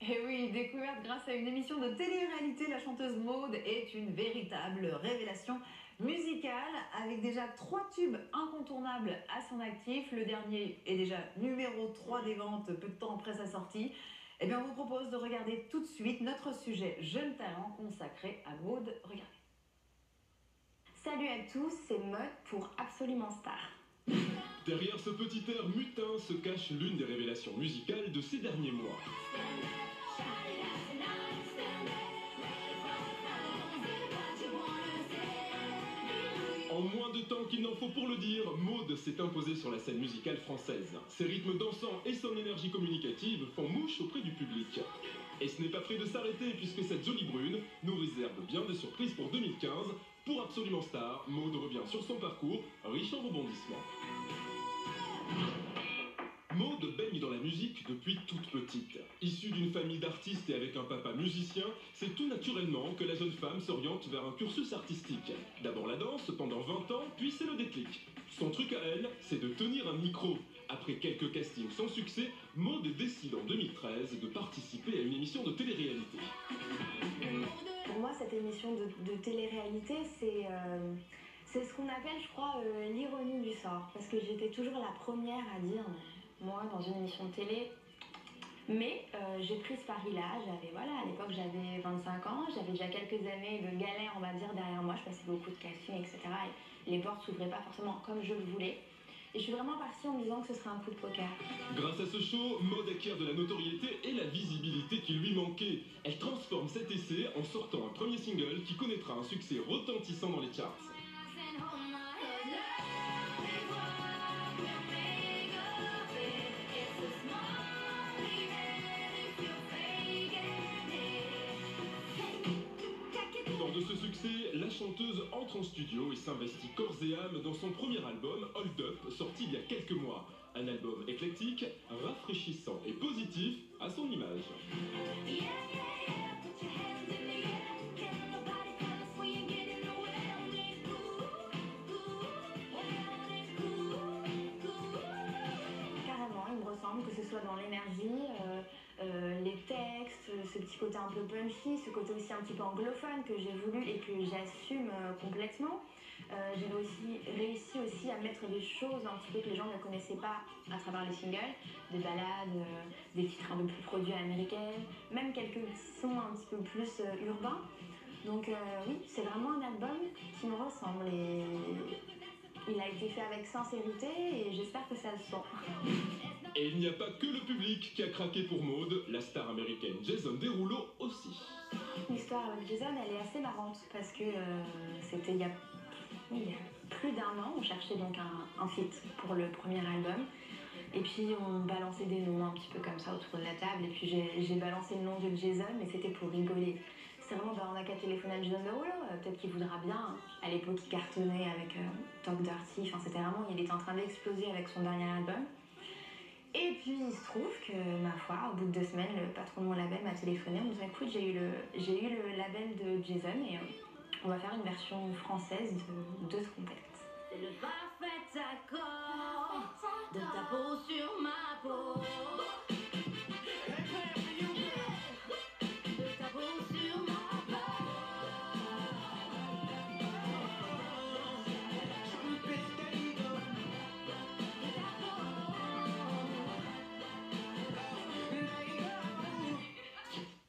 Et oui, découverte grâce à une émission de télé-réalité, la chanteuse Maude est une véritable révélation musicale avec déjà 3 tubes incontournables à son actif. Le dernier est déjà numéro 3 des ventes peu de temps après sa sortie. Eh bien, on vous propose de regarder tout de suite notre sujet Jeune Talent consacré à Maude. Regardez. Salut à tous, c'est Maude pour Absolument Star. Derrière ce petit air mutin se cache l'une des révélations musicales de ces derniers mois. En moins de temps qu'il n'en faut pour le dire, Maude s'est imposée sur la scène musicale française. Ses rythmes dansants et son énergie communicative font mouche auprès du public. Et ce n'est pas près de s'arrêter puisque cette jolie brune nous réserve bien des surprises pour 2015. Pour Absolument Star, Maude revient sur son parcours, riche en rebondissements. Maude baigne dans la musique depuis toute petite. Issue d'une famille d'artistes et avec un papa musicien, c'est tout naturellement que la jeune femme s'oriente vers un cursus artistique. D'abord la danse pendant 20 ans, puis c'est le déclic. Son truc à elle, c'est de tenir un micro. Après quelques castings sans succès, Maude décide en 2013 de participer à une émission de télé-réalité. Pour moi, cette émission de télé-réalité, c'est ce qu'on appelle, je crois, l'ironie du sort. Parce que j'étais toujours la première à dire, moi, dans une émission de télé. Mais j'ai pris ce pari-là. À l'époque, j'avais 25 ans. J'avais déjà quelques années de galère, on va dire, derrière moi. Je passais beaucoup de castings, etc. Et les portes s'ouvraient pas forcément comme je le voulais. Et je suis vraiment partie en me disant que ce serait un coup de poker. Grâce à ce show, Maude acquiert de la notoriété et la visibilité qui lui manquait. Elle transforme cet essai en sortant un premier single qui connaîtra un succès retentissant dans les charts. Fort de ce succès, la chanteuse entre en studio et s'investit corps et âme dans son premier album, Hold Up, sorti il y a quelques mois. Un album éclectique, rafraîchissant et positif à son image. Carrément, il me ressemble, que ce soit dans l'énergie, les textes, ce petit côté un peu punchy, ce côté aussi un petit peu anglophone que j'ai voulu et que j'assume complètement. J'ai aussi réussi aussi à mettre des choses un petit peu que les gens ne connaissaient pas à travers les singles, des ballades, des titres un peu plus produits à l'américaine, même quelques sons un petit peu plus urbains. Donc oui, c'est vraiment un album qui me ressemble et il a été fait avec sincérité et j'espère que ça le sent. Et il n'y a pas que le public qui a craqué pour Maude, la star américaine Jason Derulo aussi. L'histoire avec Jason, elle est assez marrante parce que c'était il y a plus d'1 an. On cherchait donc un feat pour le premier album. Et puis on balançait des noms un petit peu comme ça autour de la table. Et puis j'ai balancé le nom de Jason, mais c'était pour rigoler. C'est vraiment, on n'a qu'à téléphoner à Jason Derulo, peut-être qu'il voudra bien. À l'époque, il cartonnait avec Talk Dirty. Enfin, c'était vraiment, il était en train d'exploser avec son dernier album. Et puis il se trouve que, ma foi, au bout de 2 semaines, le patron de mon label m'a téléphoné en me disant écoute, j'ai eu le label de Jason et on va faire une version française de ce contexte. C'est le parfait accord de ta peau sur ma peau.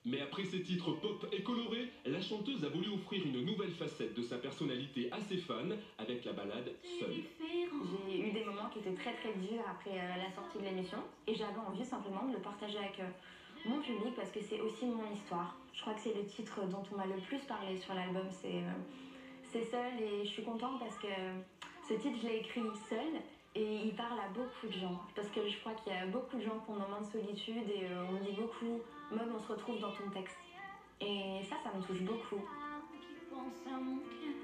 Mais après ces titres pop et colorés, la chanteuse a voulu offrir une nouvelle facette de sa personnalité à ses fans avec la ballade Seule. J'ai eu des moments qui étaient très très durs après la sortie de l'émission et j'avais envie simplement de le partager avec mon public parce que c'est aussi mon histoire. Je crois que c'est le titre dont on m'a le plus parlé sur l'album, c'est Seule et je suis contente parce que ce titre je l'ai écrit seule. Et il parle à beaucoup de gens, parce que je crois qu'il y a beaucoup de gens qui ont un moment de solitude et on me dit beaucoup, Maude, on se retrouve dans ton texte. Et ça me touche beaucoup. Qui pense à mon cœur,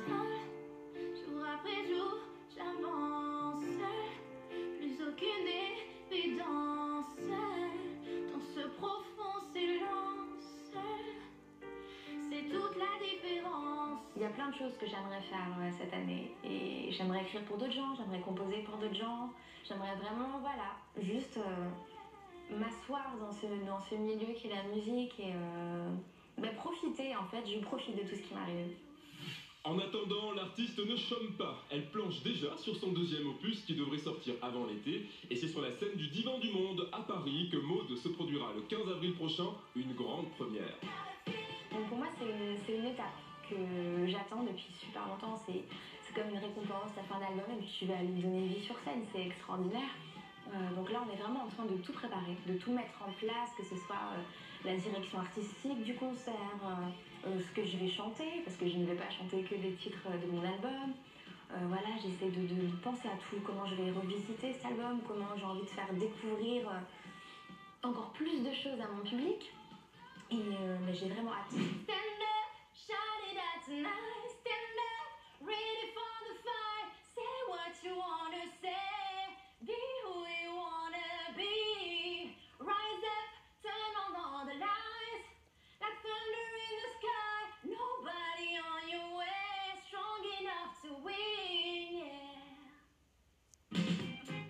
seul, jour après jour, j'avance seul, plus aucune évidence, seul, dans ce profond silence, seul, c'est toute la différence. Il y a plein de choses que j'aimerais faire cette année et j'aimerais écrire pour d'autres gens, j'aimerais composer pour d'autres gens, j'aimerais vraiment, voilà, juste m'asseoir dans ce milieu qui est la musique et profiter en fait, je profite de tout ce qui m'arrive. En attendant, l'artiste ne chôme pas. Elle planche déjà sur son deuxième opus qui devrait sortir avant l'été. Et c'est sur la scène du Divan du Monde à Paris que Maud se produira le 15 avril prochain, une grande première. Donc pour moi, c'est une étape que j'attends depuis super longtemps. C'est comme une récompense, la fin d'album, et puis tu vas lui donner vie sur scène, c'est extraordinaire. Donc là, on est vraiment en train de tout préparer, de tout mettre en place, que ce soit la direction artistique du concert, ce que je vais chanter, parce que je ne vais pas chanter que des titres de mon album. Voilà, j'essaie de penser à tout, comment je vais revisiter cet album, comment j'ai envie de faire découvrir encore plus de choses à mon public. Et j'ai vraiment hâte. Stand up, shout it out tonight. Stand up, ready for the fight. Say what you wanna say.